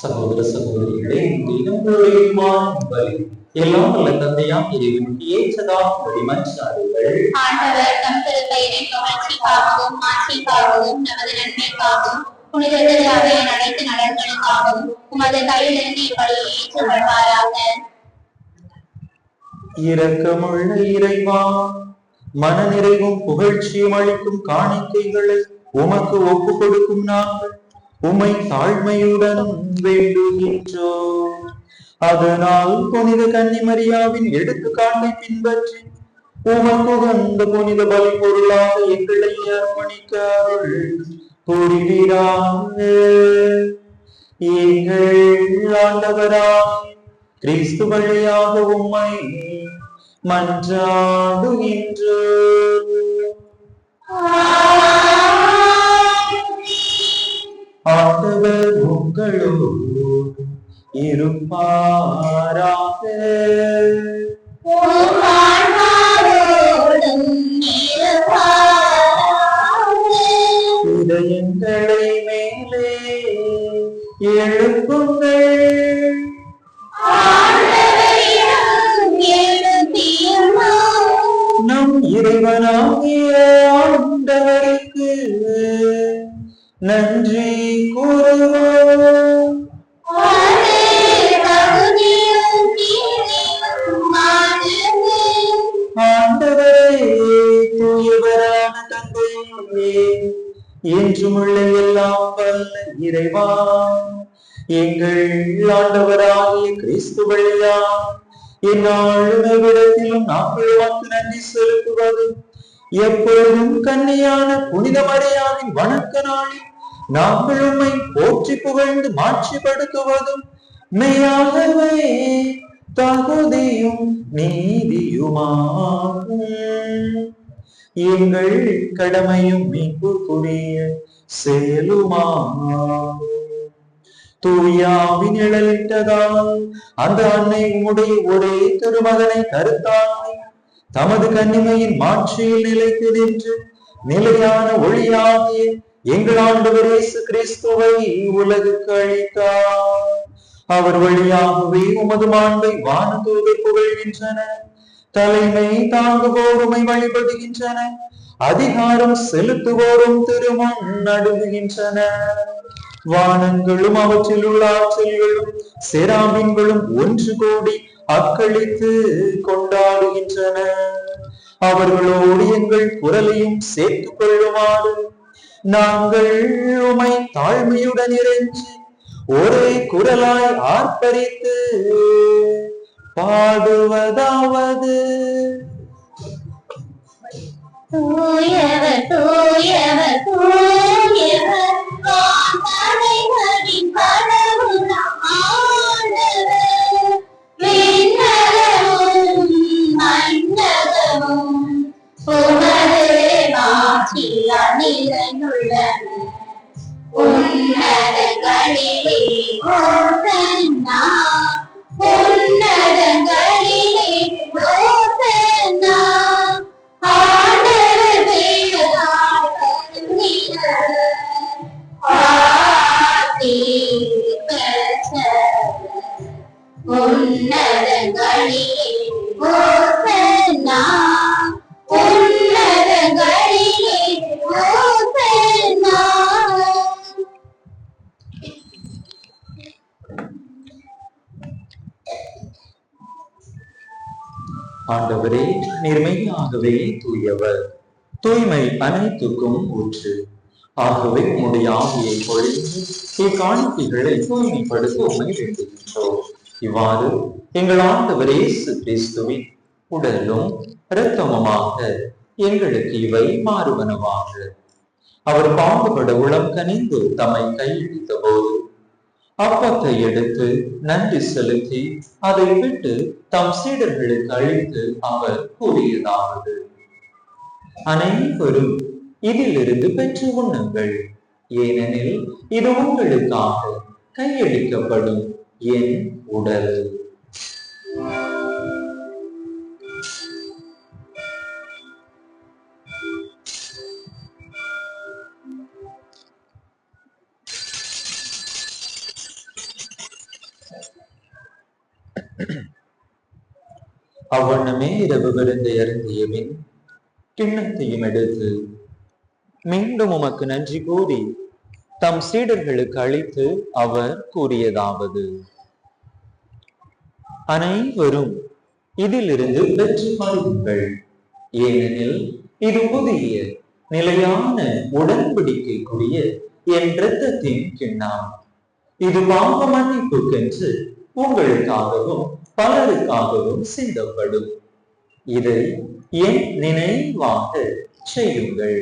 Speaker 2: சகோதர சகோதரிகளே, நம்மளுடைய பலி எல்லாம் வல்ல தந்தையாம் இறைவனுக்கு ஏற்றதாகும்படி மன்றாடுங்கள்.
Speaker 1: ஆண்டவர் தம் திருப்பெயரின் புகழ்ச்சிக்காகவும் மாட்சிக்காகவும் நமது நன்மைக்காகவும் புனிதர்கள் அவையின் அனைத்து நலன்களுக்காகவும் உமது கையிலிருந்து இப்படியை ஏற்றுக்கொள்வாராக.
Speaker 2: இரக்கமுள்ள இறைவா, மன நிறைவும் புகழ்ச்சியும் அளிக்கும் காணிக்கைகளை உமக்கு ஒப்பு கொடுக்கும் நாங்கள் உம்மை தாழ்மையுடன் வேண்டுகின்றோம். அதனால் புனித கன்னிமரியாவின் எடுத்துக்காட்டை பின்பற்றி உமக்கு வந்த புனித பலி பொருளாக எங்களை அர்ப்பணிக்க புரிவீராக. எங்கள் ஆண்டவராய் கிறிஸ்து வழியாக உம்மை மன்றாடுகின்றோம். ஆண்டவர் உங்களோடு இருப்பாராக. இதயங்களை மேலே எழுப்புங்கள். நம் இறைவனாகிய ஆண்டவருக்கு நன்றி கூறுவோம். ஆண்டவரே, தூயவரான தந்தையே, என்றுமுள்ள எல்லாம் வல்ல இறைவா, எங்கள் ஆண்டவராகிய கிறிஸ்து வழியா எந்நாளும் விடத்திலும் நாங்கள் உமக்கு நன்றி செலுத்துவது எப்பொழுதும் கன்னியான புனித மரியாவின் வணக்க நாளில் நாங்கள் உம்மை போற்றி புகழ்ந்து மாட்சிப்படுத்துவதும் மெய்யாகவே தகுதியும் நீதியுமாகும். எங்கள் கடமையும் மீட்புக்குரிய செயலுமாகும். தூயாவின் நிழலிட்டதால் அந்த அன்னை உம்முடைய ஒரே திருமகனை கருத்தாக்கி தமது கன்னிமையின் மாட்சியில் நிலைத்து நின்று நிலையான ஒளியாகிய எங்கள் ஆண்டவர் இயேசு கிறிஸ்துவை உலகுக்கு அளித்தார். அவர் வழியாகவே உமது மாண்பை வானதூதர் புகழ்கின்றன, தலைமை தாங்குவோருமை வழிபடுகின்றன, அதிகாரம் செலுத்துவோரும் திருமுன் நடுங்குகின்றன. வானங்களும் அவற்றில் உள்ள ஆற்றல்களும் செராமின்களும் ஒன்று கூடி அக்களித்து கொண்டாடுகின்றன. அவர்களோடு எங்கள் குரலையும் சேர்த்துக் கொள்ளுமாறு நாங்கள் உமை தாழ்மையுடன் இறைஞ்சி ஒரே குரலாய் ஆர்ப்பரித்து பாடுவதாவது:
Speaker 1: தூயவர் தூயவர் தூயவர் வானவரின் கடவுள் ஆண்டவர், விண்ணகமும் மண்ணகமும் உமது மாட்சியால் நிறைந்துள்ளன. உன்னதங்களிலே ஓசன்னா, உன்னதங்களிலே ஓசன்னா. ஆண்டவர் பெயரால் வருகிறவர் ஆசி பெற்றவர். உன்னதங்களிலே ஓசன்னா, உன்னதங்களிலே ஓசன்னா.
Speaker 2: ஆண்டவரே, நீர்மையாகவே தூயவர், தூய்மை அனைத்துக்கும் ஊற்று. ஆகவே உம்முடைய ஆவியை பொழிந்து இக்காணிக்கைகளை தூய்மைப்படுத்த உண்மை வேண்டுகின்றோம். இவ்வாறு எங்கள் ஆண்டவர் இயேசு கிறிஸ்துவின் உடலும் இரத்தமுமாக எங்களுக்கு இவை மாறுவனவாக. அவர் பாடுபட உளம் கனிந்து தம்மை கையளித்த போது அப்பத்தை எடுத்து நன்றி செலுத்தி அதை விட்டு தம் சீடர்களுக்கு அளித்து அவர் கூறியதாவது, அனைவரும் இதிலிருந்து பெற்று உண்ணுங்கள், ஏனெனில் இது உங்களுக்காக கையளிக்கப்படும் என் உடல். அவ்வண்ணமே இரவு விருந்தை அருந்திய பின் கிண்ணத்தையும் எடுத்து மீண்டும் உமக்கு நன்றி கூறி தம் சீடர்களுக்கு அளித்து அவர் கூறியதாவது, அனைவரும் இதிலிருந்து பெற்று பருகுங்கள், ஏனெனில் இது புதிய நிலையான உடன்படிக்கைக்குரிய என் இரத்தத்தின் கிண்ணம். இது பாவ மன்னிப்புக்கென்று உங்களுக்காகவும் பலருக்காகவும் சிந்தப்படும். இதை என் நினைவாக செய்யுங்கள்.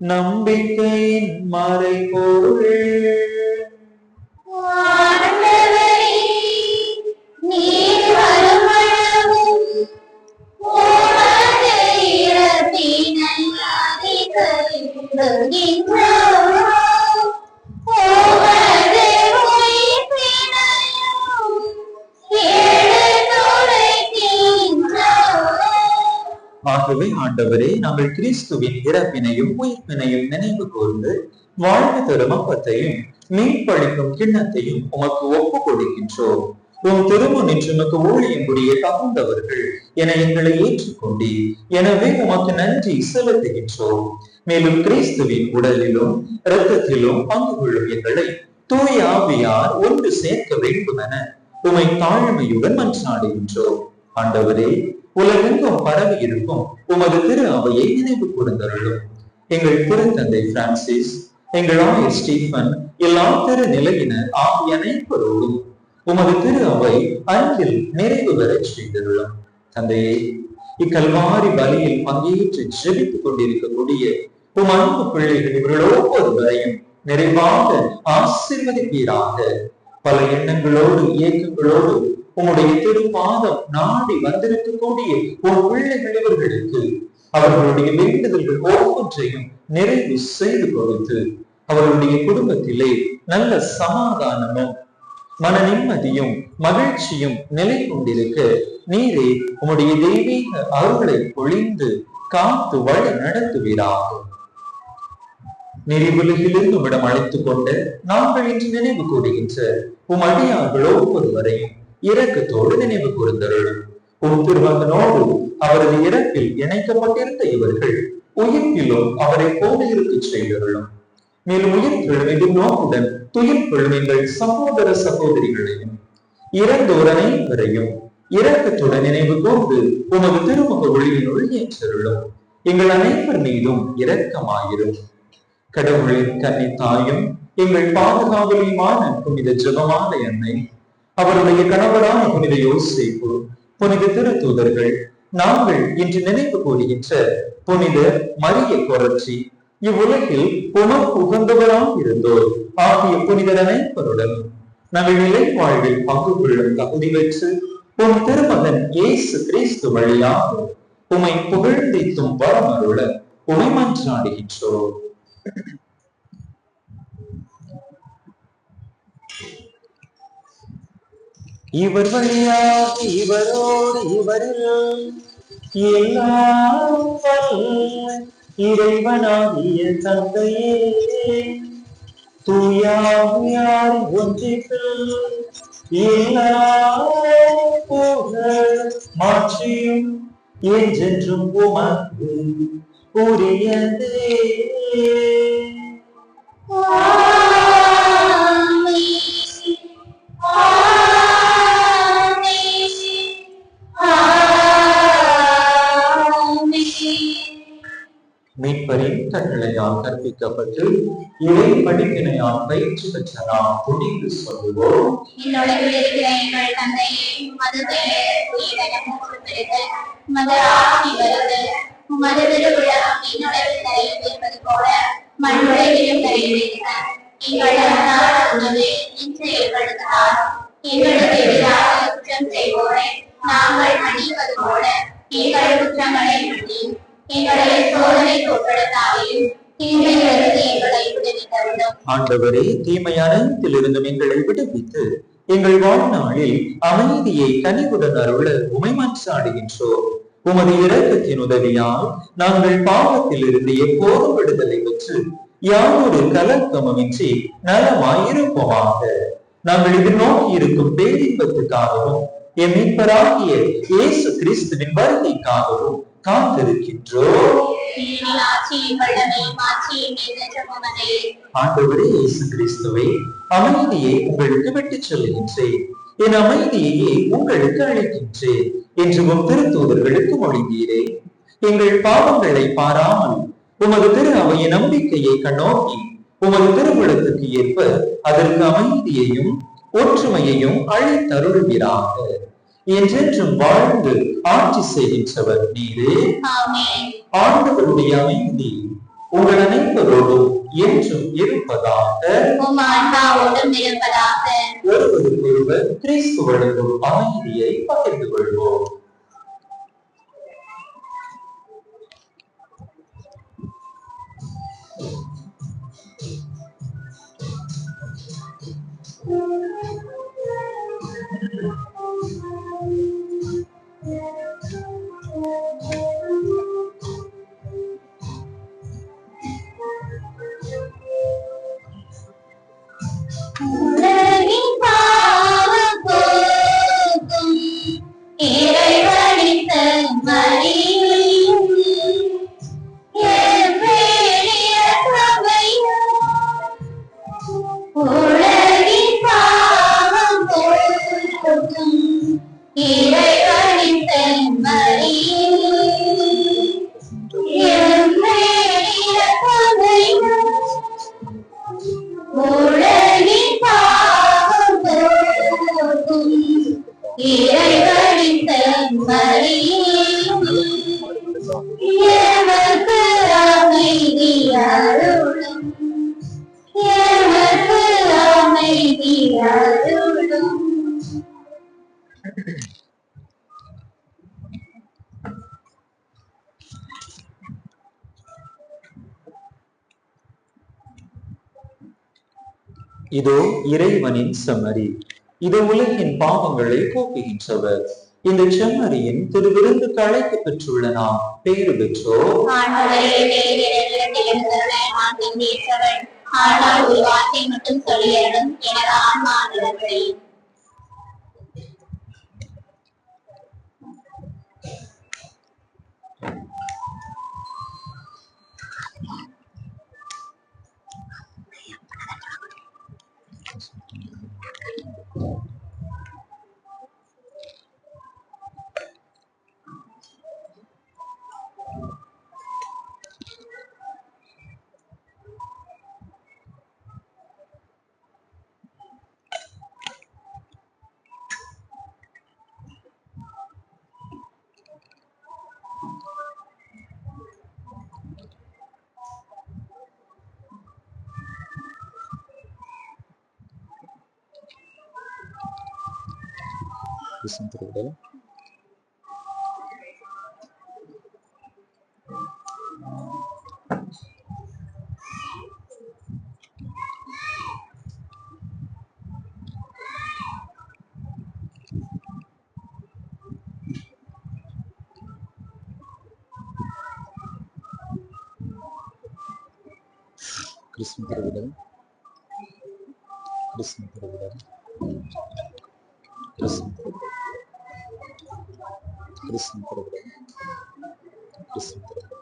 Speaker 2: நம்பிக்கையின் மறைபொருள் ஆகவே ஆண்டவரே, நாங்கள் கிறிஸ்துவின் இறப்பினையும் உயிர்ப்பினையும் நினைவு கூர்ந்து வாழ்வு தரும் அப்பத்தையும் மீன்பளிக்கும் கிண்ணத்தையும் உமக்கு ஒப்பு கொடுக்கின்றோம். உன் திருமுன்னின்று உமக்கு ஊழியம் புரிய தகுந்தவர்கள் என எங்களை ஏற்றுக்கொண்டி, எனவே உமக்கு நன்றி செலுத்துகின்றோம். மேலும் கிறிஸ்துவின் உடலிலும் இரத்தத்திலும் பங்கு கொள்ளும் எங்களை தூய ஆவியார் ஒன்று சேர்க்க வேண்டும் என உமை தாழ்மையுடன் மன்றாடுகின்றோம். ஆண்டவரே, உலகெங்கும் பரவி இருக்கும் உமது திரு அவையை நினைவு கூர்ந்தருளும். எங்கள் திருத்தந்தை பிரான்சிஸ், எங்கள் ஆயர் ஸ்டீபன், எல்லா திரு நிலையினர் ஆகிய அனைவரோடும் உமது திரு அவை அன்பில் நிறைவு பெற செய்தருளும். தந்தையே, இக்கல்வாரி பலியில் பங்கேற்று ஜெபித்துக் கொண்டிருக்கக்கூடிய உம் அன்பு பிள்ளைகள் இவர்கள் ஒவ்வொருவரையும் நிறைவாக ஆசீர்வதிப்பீராக. பல எண்ணங்களோடு இயக்கங்களோடு உம்முடைய திருப்பாதம் நாடி வந்திருக்கக்கூடிய உன் பிள்ளைகள் இவர்களுக்கு அவர்களுடைய வேண்டுதல்கள் ஒவ்வொன்றையும் நிறைவு செய்து கொடுத்து அவர்களுடைய குடும்பத்திலே நல்ல சமாதானமும் மன நிம்மதியும் மகிழ்ச்சியும் நிலை கொண்டிருக்க நீரே உம்முடைய தெய்வீக அருளை பொழிந்து காத்து வழி நடத்துவீராக. நெறிவுலகிலிருந்து உம்மிடம் அழைத்துக் கொண்டு நாங்கள் இன்று நினைவு கூறுகின்ற உம் அடியார்கள் ஒவ்வொருவரையும் இரக்கத்தோடு நினைவு கூர்ந்தருளும். உம் திருமகனோடு அவரது இறப்பில் இணைக்கப்பட்டிருந்த இவர்கள் உயிர்ப்பிலும் அவரை போல இருக்க செய்தருளும். மேலும் உயிர்த்தெழும் எதிர்நோக்குடன் துயில் கொள்ளும் எங்கள் சகோதர சகோதரிகளையும் இறந்தோர் அனைவரையும் இரக்கத்துடன் நினைவு கூர்ந்து உமது திருமுக ஒளியினுள் ஏற்றருளும். எங்கள் அனைவர் மீதும் இரக்கமாயிரும். கடவுளின் கன்னித்தாயும் எங்கள் பாதுகாவலியுமான புனித ஜெபமான அன்னை, அவருடைய கணவரான புனித யோசேப்பு, புனித திருத்தூதர்கள், நாங்கள் இன்று நினைவு கூறுகின்ற புனித மரிய கொரச்சி, இவ்வுலகில் உமக்கு உகந்தவராக இருந்தோர் ஆகிய புனிதர் அனைவருடன் நாங்கள் நிலை வாழ்வில் பங்கு கொள்ளும் தகுதி பெற்று உம் திருமகன் இயேசு கிறிஸ்து வழியாக உமை புகழ்ந்தித்தும் வரமருள உமை மன்றாடுகின்றோம். இவர் வழியாக இவரோடு இவரில் எல்லாம் இறைவனாகிய தந்தையே, தூயாவியார் ஒன்றிப்பில் எல்லா புகழ் மாற்றியும் என்றென்றும் உமக்கு உரியதே. மீட்பரின் கட்டளையால் கற்பிக்கப்பட்டு இறை படிப்பினையால் பயிற்சி பெற்ற நாம் துணிந்து சொல்லுவோம்.
Speaker 1: என்னுடைய இருக்கிற எங்கள் தந்தையே, உமது பெயர் தூயதெனவும் பெறுக. உமது ஆட்சி வருக. உமது திருவுளம் என்னுடைய நிறைவேறுவது போல மண்ணுலகிலும் நிறைவேறுக. எங்கள் அன்றாட உணவை இன்று எங்களுக்கு தாரும். எங்களுக்கு எதிராக குற்றம் செய்வோரை நாங்கள் மன்னிப்பது போல எங்கள் குற்றங்களை மன்னியும். எங்களை சோதனைக்கு உட்படுத்தாதையும் தீமையிலிருந்து எங்களை விடுவித்தருளும்.
Speaker 2: ஆண்டவரே, தீமை அனைத்திலிருந்தும் எங்களை விடுவித்து எங்கள் வாழ்நாளில் அமைதியை கனிவுடன் அருள உமை மன்றாடுகின்றோம். உமது இரக்கத்தின் உதவியால் நாங்கள் பாவத்தில் இருந்து எப்போதும் விடுதலை பெற்று யாரொரு கலக்கமுமின்றி நலமாயிருப்போமாக. நாங்கள் எதிர்நோக்கி இருக்கும் பேரின்பத்துக்காகவும் என் மீட்பராகிய இயேசு கிறிஸ்துவின் வருகைக்காகவும் காத்திருக்கின்றோம். ஆண்டவரே இயேசு கிறிஸ்துவே, அமைதியை உங்களுக்கு விட்டுச் சொல்லுகின்றேன், என் அமைதியையே உங்களுக்கு அளிக்கின்றேன் என்று உம் திருத்தூதர்களுக்கு மொழிந்தீரே. எங்கள் பாவங்களை பாராமல் உமது திரு அவைய நம்பிக்கையை கண்ணோக்கி உமது திருவுளத்துக்கு ஏற்ப அதற்கு அமைதியையும் ஒற்றுமையையும் அளித்தருள்வீராக. என்றென்றும் வாழ்ந்து ஆட்சி செய்கின்றவர் நீரே. ஆண்டவருடைய அமைதி உங்கள் அனைவரோடும் என்றும் இருப்பதாக. ஒருவருக்கொருவர் கிறிஸ்து வழங்கும் அமைதியை பகிர்ந்து கொள்வோம். இதோ இறைவனின் செம்மறி, இது உலகின் பாவங்களை போக்குகின்றவர். இந்த செம்மறியின் திருவிருந்துக்கு அழைக்க பெற்றுள்ள நாம் பேறு பெற்றோர்.
Speaker 1: ஆனால் ஒரு வார்த்தை மட்டும் சொல்லியதும் எனது ஆன்மா நிலங்களை.
Speaker 2: திருவுடல் கிறிஸ்துவின் திருவுடல் கிறிஸ்துவின் திருவுடல் கிறிஸ்துவின் திருவுடல் கிறிஸ்துவின் திருவுடல் கிறிஸ்துவின் திருவுடல்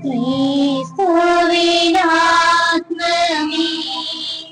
Speaker 1: நீ